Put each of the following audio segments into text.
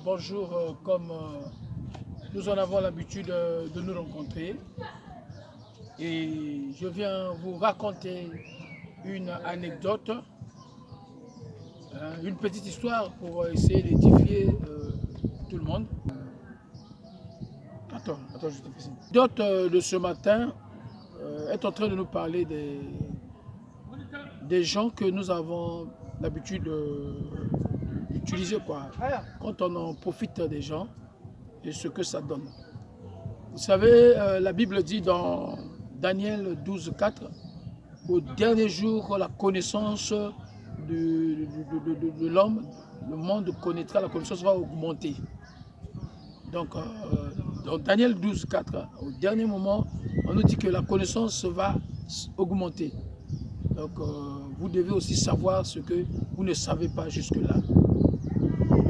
Bonjour, comme nous en avons l'habitude de nous rencontrer, et je viens vous raconter une anecdote, une petite histoire pour essayer d'édifier tout le monde. Attends, je te fais ça. L'anecdote de ce matin est en train de nous parler des gens que nous avons l'habitude d'utiliser, quand on en profite des gens et ce que ça donne. Vous savez, la Bible dit dans Daniel 12:4, au dernier jour, la connaissance de l'homme, le monde connaîtra, la connaissance va augmenter. Donc, dans Daniel 12:4, au dernier moment, on nous dit que la connaissance va augmenter. Donc, vous devez aussi savoir ce que vous ne savez pas jusque-là.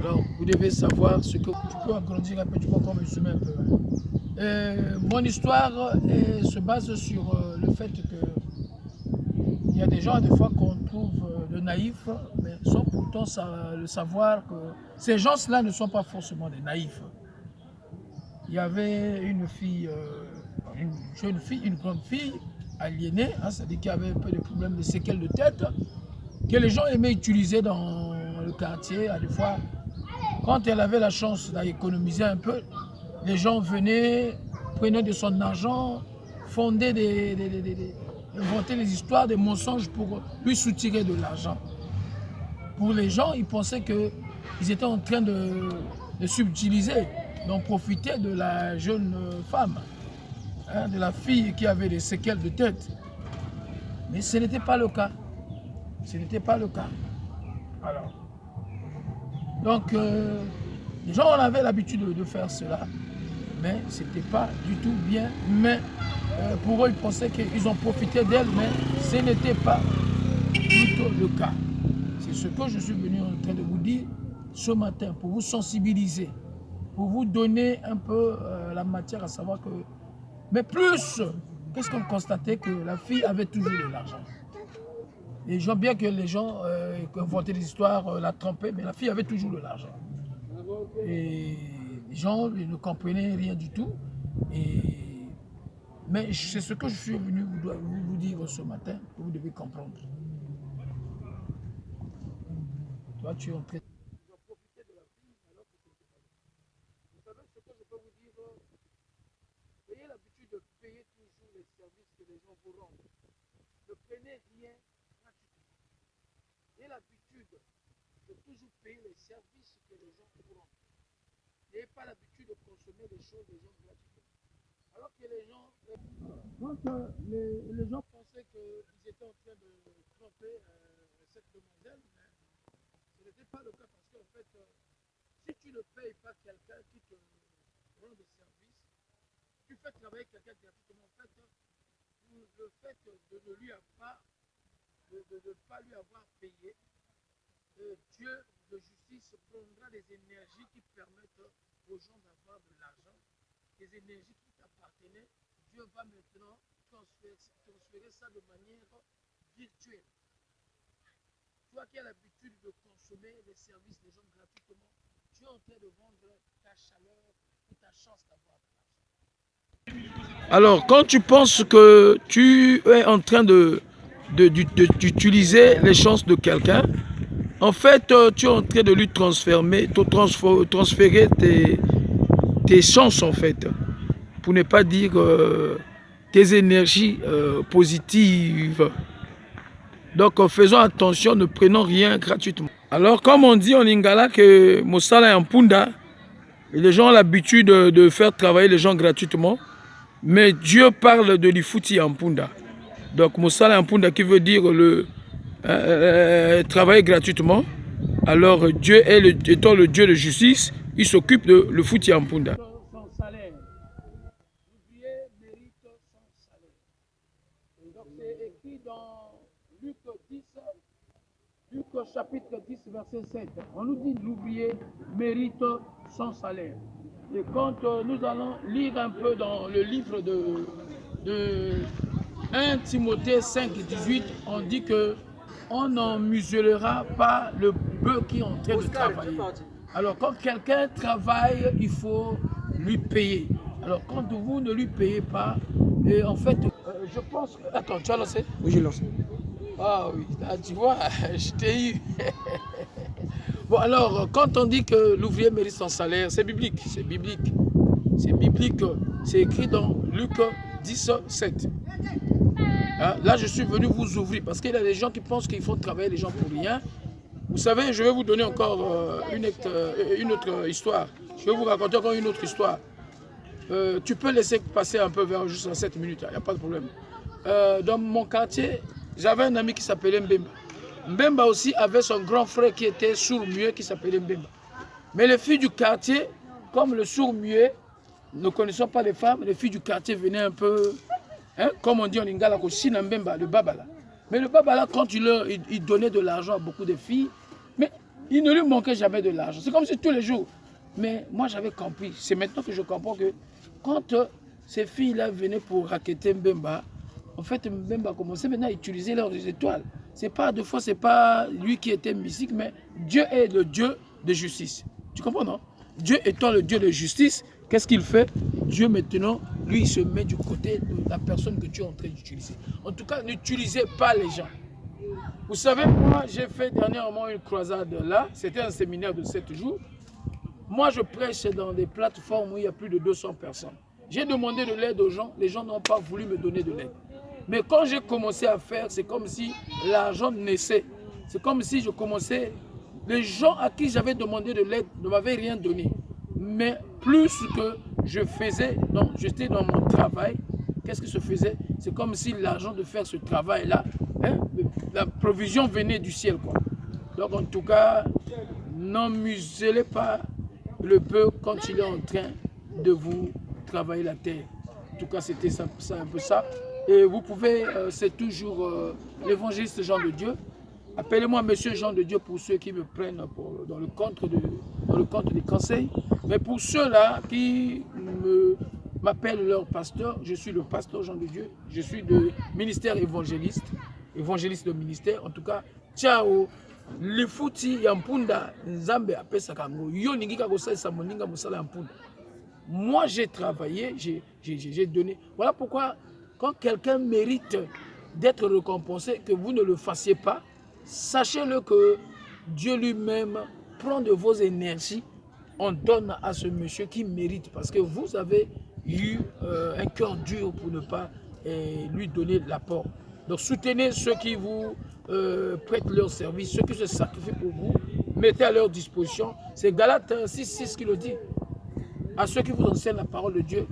Alors, vous devez savoir ce que... Tu peux agrandir un peu, tu peux encore me zoomer un peu. Mon histoire se base sur le fait que il y a des gens, des fois, qu'on trouve de naïfs, mais sans pourtant le savoir que ces gens-là ne sont pas forcément des naïfs. Il y avait une fille, une jeune fille, une grande fille, aliénée, c'est-à-dire qu'il y avait un peu de problèmes de séquelles de tête, que les gens aimaient utiliser dans le quartier. À des fois, quand elle avait la chance d'économiser un peu, les gens venaient, prenaient de son argent, fondaient inventaient des histoires, des mensonges pour lui soutirer de l'argent. Pour les gens, ils pensaient qu'ils étaient en train de subtiliser, d'en profiter de la jeune femme, de la fille qui avait des séquelles de tête. Mais ce n'était pas le cas. Ce n'était pas le cas. Alors, donc, les gens avaient l'habitude de faire cela, mais ce n'était pas du tout bien. Mais pour eux, ils pensaient qu'ils ont profité d'elle, mais ce n'était pas du tout le cas. C'est ce que je suis venu en train de vous dire ce matin, pour vous sensibiliser, pour vous donner un peu la matière à savoir que... Mais plus, qu'est-ce qu'on constatait? Que la fille avait toujours de l'argent. Les gens, bien que les gens inventaient des histoires, la trompaient, mais la fille avait toujours de l'argent. Et les gens ne comprenaient rien du tout. Mais c'est ce que je suis venu vous dire ce matin, que vous devez comprendre. Toi, tu es en train de profiter de la fille alors que c'est pas. Vous savez ce que je peux vous dire? Ayez l'habitude de payer toujours les services que les gens vous rendent. Ne prenez rien gratuitement. Ayez l'habitude de toujours payer les services que les gens vous rendent. N'ayez pas l'habitude de consommer des choses des gens gratuitement. Alors que les gens, quand les gens pensaient qu'ils étaient en train de tromper cette demoiselle, mais ce n'était pas le cas, parce qu'en fait, si tu ne payes pas quelqu'un qui te rend des services, tu fais travailler quelqu'un gratuitement. En fait, le fait de ne lui avoir pas lui avoir payé, Dieu de justice prendra des énergies qui permettent aux gens d'avoir de l'argent, des énergies qui t'appartenaient. Dieu va maintenant transférer ça de manière virtuelle. Toi qui as l'habitude de consommer les services des gens gratuitement, tu es en train de vendre ta chaleur et ta chance d'avoir de l'argent. Alors, quand tu penses que tu es en train d'utiliser les chances de quelqu'un, en fait, tu es en train de lui transférer tes chances, en fait, pour ne pas dire tes énergies positives. Donc, faisons attention, ne prenons rien gratuitement. Alors, comme on dit en lingala que Mosala est en Punda, les gens ont l'habitude de faire travailler les gens gratuitement, mais Dieu parle de l'Ifuti en Punda. Donc, Mosala en Punda qui veut dire travailler gratuitement. Alors, Dieu étant le Dieu de justice, il s'occupe de le Futi en Punda. Sans salaire. L'ouvrier mérite son salaire. Donc, c'est écrit dans Luc 10, Luc chapitre 10, verset 7. On nous dit l'ouvrier mérite son salaire. Et quand nous allons lire un peu dans le livre de 1 Timothée 5, 18, on dit que on n'en muselera pas le bœuf qui est en train de travailler. Alors, quand quelqu'un travaille, il faut lui payer. Alors, quand vous ne lui payez pas, et en fait, je pense que... Attends, tu as lancé? Oui, j'ai lancé. Ah oui, là, tu vois, je t'ai eu. Bon, alors, quand on dit que l'ouvrier mérite son salaire, c'est biblique, c'est biblique. C'est biblique, c'est écrit dans Luc 10, 7. Hein? Là, je suis venu vous ouvrir, parce qu'il y a des gens qui pensent qu'il faut travailler les gens pour rien. Vous savez, je vais vous donner encore une autre histoire. Je vais vous raconter encore une autre histoire. Tu peux laisser passer un peu vers juste 7 minutes, il n'y a pas de problème. Dans mon quartier, j'avais un ami qui s'appelait Mbemba. Mbemba aussi avait son grand frère qui était sourd-muet qui s'appelait Mbemba. Mais les filles du quartier, comme le sourd-muet, ne connaissant pas les femmes, les filles du quartier venaient un peu, hein, comme on dit en lingala, Mbemba, le babala. Mais le babala, quand il donnait de l'argent à beaucoup de filles, mais il ne lui manquait jamais de l'argent. C'est comme si tous les jours. Mais moi, j'avais compris. C'est maintenant que je comprends que quand ces filles-là venaient pour racketter Mbemba, en fait, Mbemba commençait maintenant à utiliser leurs étoiles. C'est pas deux fois, c'est pas lui qui était mystique, mais Dieu est le Dieu de justice. Tu comprends, non? Dieu étant le Dieu de justice, qu'est-ce qu'il fait? Dieu maintenant, lui, il se met du côté de la personne que tu es en train d'utiliser. En tout cas, n'utilisez pas les gens. Vous savez, moi, j'ai fait dernièrement une croisade là. C'était un séminaire de 7 jours. Moi, je prêche dans des plateformes où il y a plus de 200 personnes. J'ai demandé de l'aide aux gens. Les gens n'ont pas voulu me donner de l'aide. Mais quand j'ai commencé à faire, c'est comme si l'argent naissait. C'est comme si je commençais... Les gens à qui j'avais demandé de l'aide ne m'avaient rien donné. Mais plus que je faisais, donc j'étais dans mon travail, qu'est-ce que je faisais? C'est comme si l'argent de faire ce travail-là, hein, la provision venait du ciel, quoi. Donc en tout cas, n'amusez pas le peu quand il est en train de vous travailler la terre. En tout cas, c'était ça, un peu ça. Et vous pouvez, c'est toujours l'évangéliste Jean de Dieu. Appelez-moi Monsieur Jean de Dieu pour ceux qui me prennent dans le compte des conseils. Mais pour ceux-là qui m'appellent leur pasteur, je suis le pasteur Jean de Dieu. Je suis de ministère évangéliste de ministère. En tout cas, ciao. Le fouti yampunda nzambe apesa kango yo ningika kosalisa moninga mosala yampunda. Moi j'ai travaillé, j'ai donné. Voilà pourquoi quand quelqu'un mérite d'être récompensé, que vous ne le fassiez pas, sachez-le que Dieu lui-même prend de vos énergies, on donne à ce monsieur qui mérite, parce que vous avez eu un cœur dur pour ne pas lui donner l'apport. Donc soutenez ceux qui vous prêtent leur service, ceux qui se sacrifient pour vous, mettez à leur disposition. C'est Galates 6,6 qui le dit. À ceux qui vous enseignent la parole de Dieu,